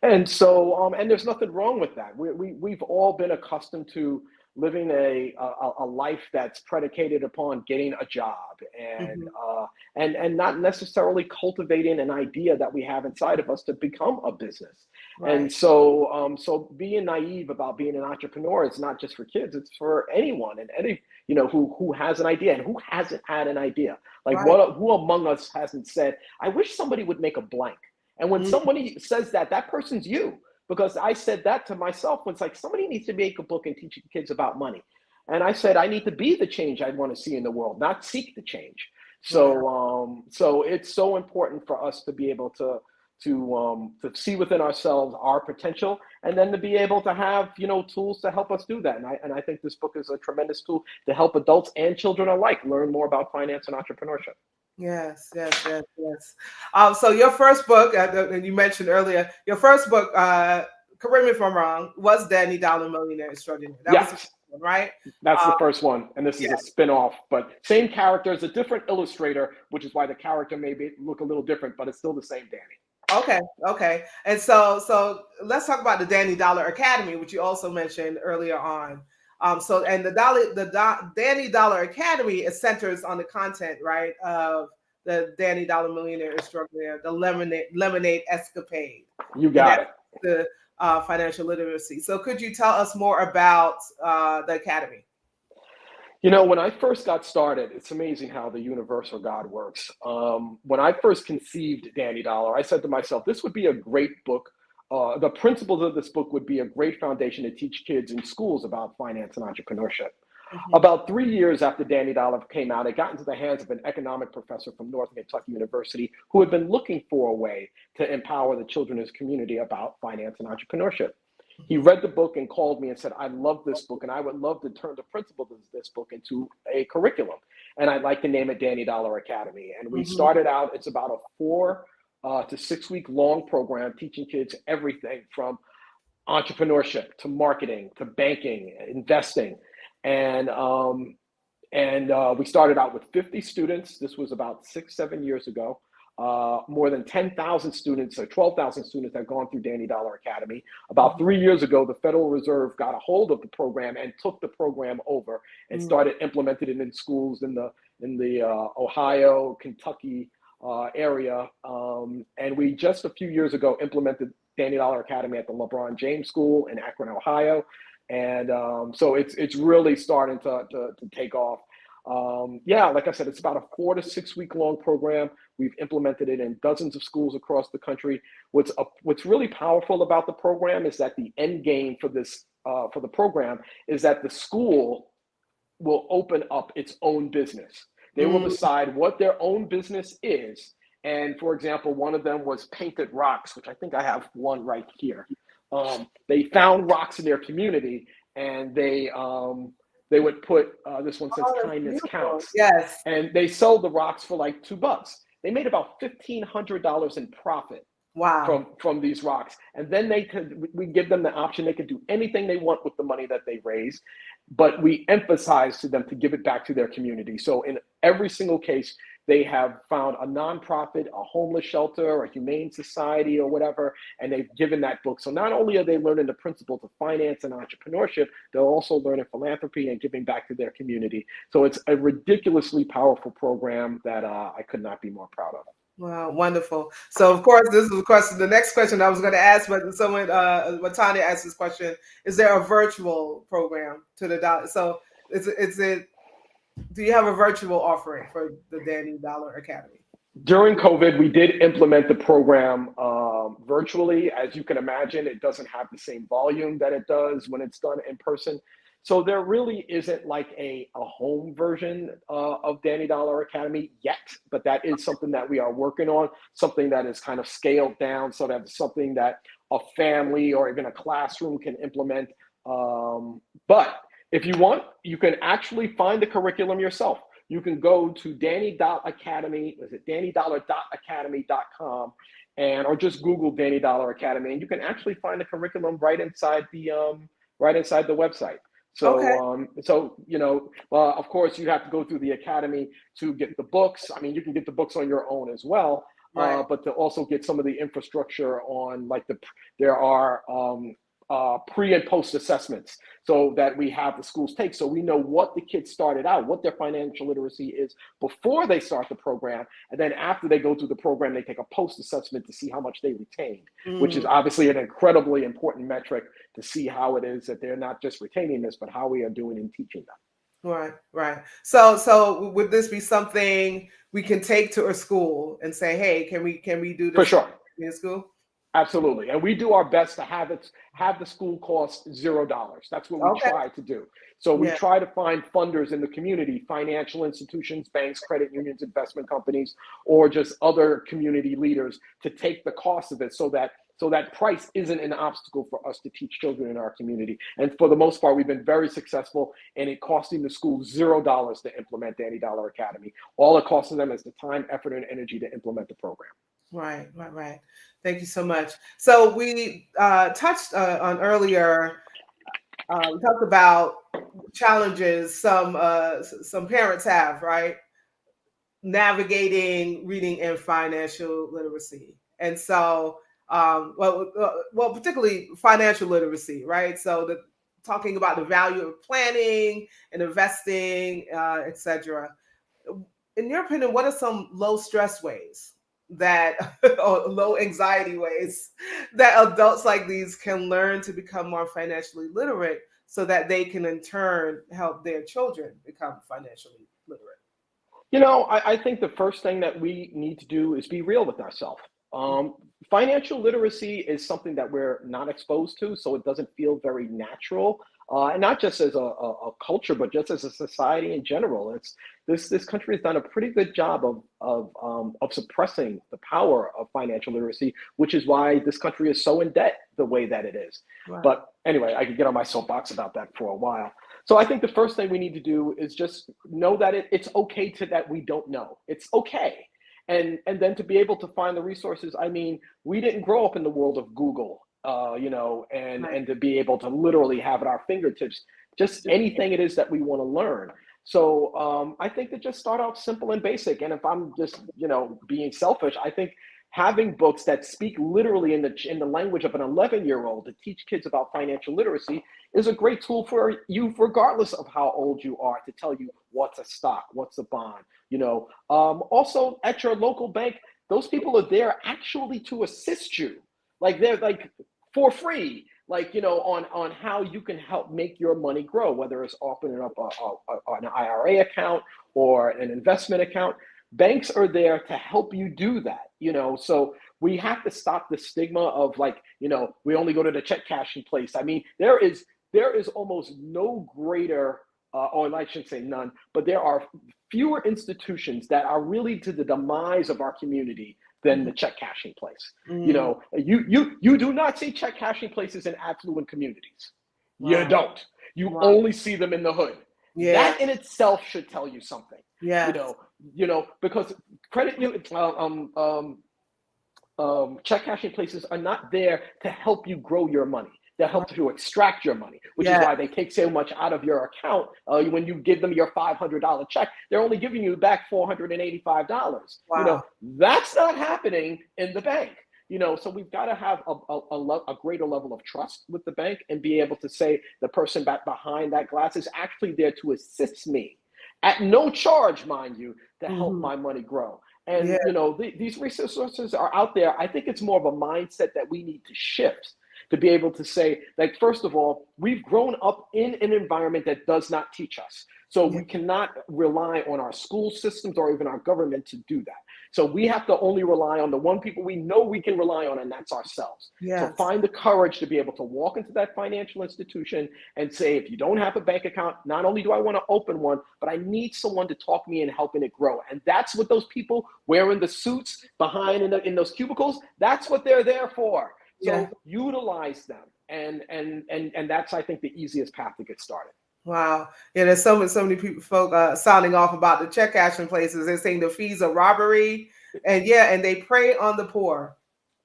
And so, and there's nothing wrong with that. We've all been accustomed to living a life that's predicated upon getting a job and Mhm. and not necessarily cultivating an idea that we have inside of us to become a business. And Right. so, so being naive about being an entrepreneur is not just for kids; it's for anyone and any who has an idea and who hasn't had an idea. Like Right. what who among us hasn't said, "I wish somebody would make a blank." And when Mm. somebody says that, that person's you. Because I said that to myself when it's like somebody needs to make a book and teach kids about money. And I said, I need to be the change I want to see in the world, not seek the change. Wow. So it's so important for us to be able to see within ourselves our potential, and then to be able to have tools to help us do that. And I think this book is a tremendous tool to help adults and children alike learn more about finance and entrepreneurship. Yes, yes, yes, yes. So your first book, and you mentioned earlier, your first book, correct me if I'm wrong, was Danny Dollar Millionaire Extraordinaire. That was the Yes. first one, right? That's the Um, first one, and this is yeah. a spin-off, but same characters, a different illustrator, which is why the character may look a little different, but it's still the same Danny. Okay, okay. And so let's talk about the Danny Dollar Academy, which you also mentioned earlier on. So and Danny Dollar Academy is centers on the content, right, of the Danny Dollar Millionaire Extraordinaire, the Lemonade Escapade, You and got that's it. the financial literacy. So could you tell us more about the academy? When I first got started, it's amazing how the universe or God works. When I first conceived Danny Dollar, I said to myself, this would be a great book. The principles of this book would be a great foundation to teach kids in schools about finance and entrepreneurship. Mhm. About 3 years after Danny Dollar came out, it got into the hands of an economic professor from Northern Kentucky University who had been looking for a way to empower the children in his community about finance and entrepreneurship. He Mhm. read the book and called me and said, I love this book and I would love to turn the principles of this book into a curriculum. And I'd like to name it Danny Dollar Academy. And we Mhm. started out, it's about a 4 to 6 week long program teaching kids everything from entrepreneurship to marketing to banking, investing. And we started out with 50 students. This was about 6, 7 years ago. More than 10,000 students or 12,000 students have gone through Danny Dollar Academy. About Mhm. 3 years ago, the Federal Reserve got a hold of the program and took the program over and Mhm. started implementing it in schools in the Ohio, Kentucky area. And we just a few years ago implemented Danny Dollar Academy at the LeBron James School in Akron, Ohio. And so it's really starting to take off. Yeah, like I said, it's about a 4 to 6 week long program. We've implemented it in dozens of schools across the country. What's really powerful about the program is that the end game for the program is that the school will open up its own business. They will Mhm. decide what their own business is. And for example, one of them was painted rocks, which I think I have one right here. They found rocks in their community, and they would put this one says Oh, that's kindness beautiful. counts, Yes. and they sold the rocks for like $2. They made about $1,500 in profit Wow. from these rocks, and then we give them the option. They could do anything they want with the money that they raise, but we emphasize to them to give it back to their community. So in every single case, they have found a nonprofit, a homeless shelter, a humane society, or whatever, and they've given that book. So not only are they learning the principles of finance and entrepreneurship, they're also learning philanthropy and giving back to their community. So it's a ridiculously powerful program that I could not be more proud of. Wow, wonderful. So, of course, this is the question. The next question I was going to ask, but someone, when Tanya asked this question, is there a virtual program to the dollar? So, is it? Do you have a virtual offering for the Danny Dollar Academy? During COVID, we did implement the program virtually. As you can imagine, it doesn't have the same volume that it does when it's done in person. So there really isn't like a home version of Danny Dollar Academy yet, but that is something that we are working on, something that is kind of scaled down so that it's something that a family or even a classroom can implement. But if you want, you can actually find the curriculum yourself. You can go to Danny Academy, is it DannyDollar.academy.com, or just Google Danny Dollar Academy, and you can actually find the curriculum right inside the website. Okay. So of course, you have to go through the academy to get the books. I mean, you can get the books on your own as well, Right. but to also get some of the infrastructure on, like there are pre and post assessments, so that we have the schools take, so we know what the kids started out, what their financial literacy is before they start the program, and then after they go through the program, they take a post assessment to see how much they retained, which is obviously an incredibly important metric to see how it is that they're not just retaining this, but how we are doing in teaching them. Right, right. So would this be something we can take to a school and say, hey, can we do this For sure. in school? Absolutely. And we do our best to have the school cost $0. That's what we try to do. So we try to find funders in the community, financial institutions, banks, credit unions, investment companies, or just other community leaders to take the cost of it, so that price isn't an obstacle for us to teach children in our community. And for the most part, we've been very successful in it costing the school $0 to implement Danny Dollar Academy. All it costs them is the time, effort, and energy to implement the program. Right. Thank you so much. So we touched on earlier, we talked about challenges some parents have, right? Navigating reading and financial literacy. And so, well, particularly financial literacy, right? So talking about the value of planning and investing, etc. In your opinion, what are some low stress ways or low anxiety ways that adults like these can learn to become more financially literate, so that they can in turn help their children become financially literate? I think the first thing that we need to do is be real with ourselves. Financial literacy is something that we're not exposed to, so it doesn't feel very natural. And not just as a culture, but just as a society in general. This country has done a pretty good job of suppressing the power of financial literacy, which is why this country is so in debt the way that it is. Wow. But anyway, I could get on my soapbox about that for a while. So I think the first thing we need to do is just know that it's okay that we don't know. It's okay. And then to be able to find the resources. I mean, we didn't grow up in the world of Google, and to be able to literally have at our fingertips just anything it is that we want to learn. So I think to just start out simple and basic. And if I'm just, being selfish, I think having books that speak literally in the language of an 11-year-old to teach kids about financial literacy is a great tool for you, regardless of how old you are, to tell you what's a stock, what's a bond. Also at your local bank, those people are there actually to assist you. Like they're like for free, on how you can help make your money grow, whether it's opening up an IRA account or an investment account. Banks are there to help you do that, so we have to stop the stigma of we only go to the check cashing place. I mean, there is almost no greater, or I shouldn't say none, but there are fewer institutions that are really to the demise of our community than the check cashing place. You do not see check cashing places in affluent communities. Wow. You don't. You only see them in the hood. Yeah. That in itself should tell you something. Yeah. Because check cashing places are not there to help you grow your money. They help to extract your money, which is why they take so much out of your account. When you give them your $500 check, they're only giving you back $485. Wow. That's not happening in the bank. So we've got to have a greater level of trust with the bank and be able to say the person back behind that glass is actually there to assist me at no charge, mind you, to help my money grow. And, these resources are out there. I think it's more of a mindset that we need to shift to be able to say, first of all, we've grown up in an environment that does not teach us. So we cannot rely on our school systems or even our government to do that. So we have to only rely on the one people we know we can rely on, and that's ourselves. Yes. So find the courage to be able to walk into that financial institution and say, if you don't have a bank account, not only do I want to open one, but I need someone to talk me in helping it grow. And that's what those people wearing the suits behind in those cubicles, that's what they're there for. So utilize them. And that's, I think, the easiest path to get started. Wow. Yeah, there's so many folk sounding off about the check cashing places. They're saying the fees are robbery, and they prey on the poor.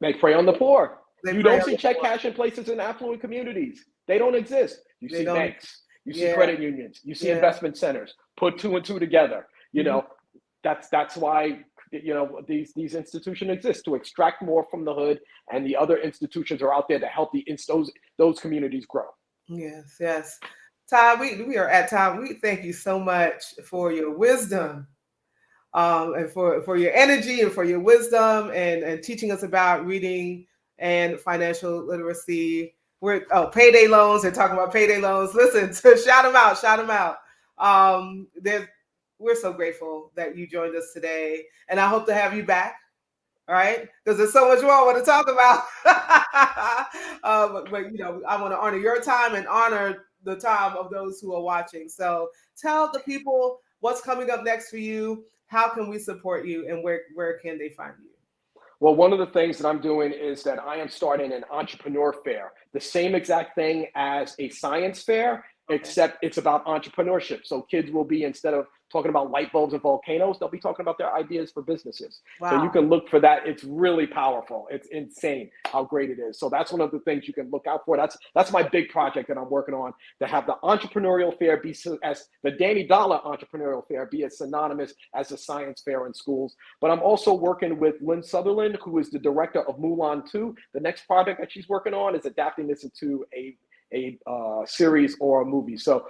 They prey on the poor. You prey don't on see the check poor. cashing places in affluent communities. They don't exist. You They see don't- banks. You see Yeah. credit unions. You see Yeah. investment centers. Put two and two together. You Mhm. know, that's why these institutions exist, to extract more from the hood, and the other institutions are out there to help those communities grow. Yes, yes. Ty, we are at time. We thank you so much for your wisdom, and for your energy and for your wisdom and teaching us about reading and financial literacy. We're payday loans. They're talking about payday loans. Listen, shout them out, shout them out. We're so grateful that you joined us today, and I hope to have you back. All right, because there's so much more I want to talk about. But I want to honor your time and honor the time of those who are watching. So tell the people what's coming up next for you. How can we support you, and where can they find you? Well, one of the things that I'm doing is that I am starting an entrepreneur fair, the same exact thing as a science fair, except it's about entrepreneurship. So kids will be, instead of talking about light bulbs and volcanoes, they'll be talking about their ideas for businesses. Wow. So you can look for that. It's really powerful. It's insane how great it is. So that's one of the things you can look out for. That's my big project that I'm working on, to have the entrepreneurial fair be, as the Danny Dollar entrepreneurial fair, be as synonymous as the science fair in schools. But I'm also working with Lynn Sutherland, who is the director of Mulan 2. The next project that she's working on is adapting this into a series or a movie. So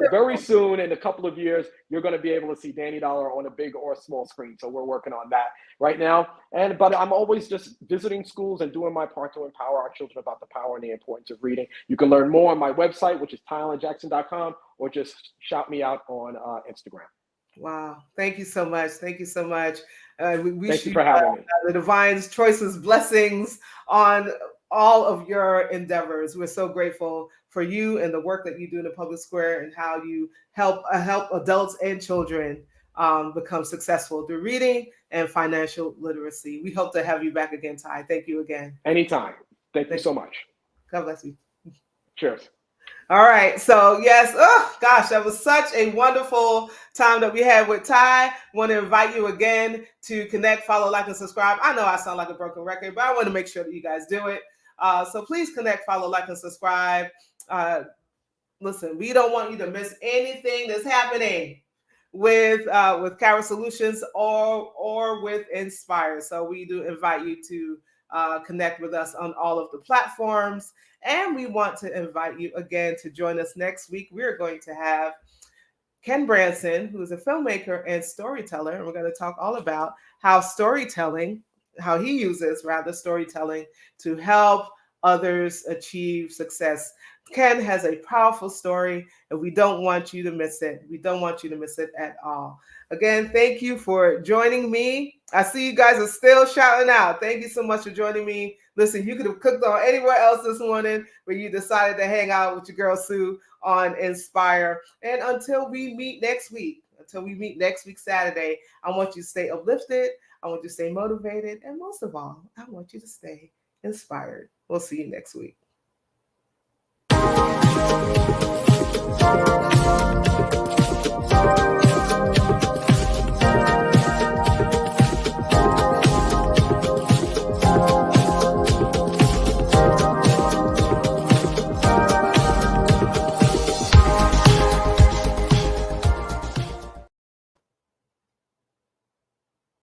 very soon, in a couple of years, you're going to be able to see Danny Dollar on a big or a small screen. So we're working on that right now. But I'm always just visiting schools and doing my part to empower our children about the power and the importance of reading. You can learn more on my website, which is tyallanjackson.com, or just shout me out on Instagram. Wow. Thank you so much. Thank you so much. We Thank you for having me. The divine's choices, blessings on all of your endeavors. We're so grateful for you and the work that you do in the public square, and how you help adults and children become successful through reading and financial literacy. We hope to have you back again, Ty. Thank you again. Anytime. Thank you so much. God bless you. Cheers. All right. So yes, oh gosh, that was such a wonderful time that we had with Ty. Want to invite you again to connect, follow, like, and subscribe. I know I sound like a broken record, but I want to make sure that you guys do it. So please connect, follow, like, and subscribe. Listen, we don't want you to miss anything that's happening with Cara Solutions or with Inspire. So we do invite you to connect with us on all of the platforms. And we want to invite you again to join us next week. We're going to have Ken Branson, who is a filmmaker and storyteller. And we're going to talk all about how he uses storytelling to help others achieve success. Ken has a powerful story, and we don't want you to miss it. We don't want you to miss it at all. Again, thank you for joining me. I see you guys are still shouting out. Thank you so much for joining me. Listen, you could have cooked on anywhere else this morning, but you decided to hang out with your girl Sue on Inspire. And until we meet next week Saturday, I want you to stay uplifted. I want you to stay motivated. And most of all, I want you to stay inspired. We'll see you next week.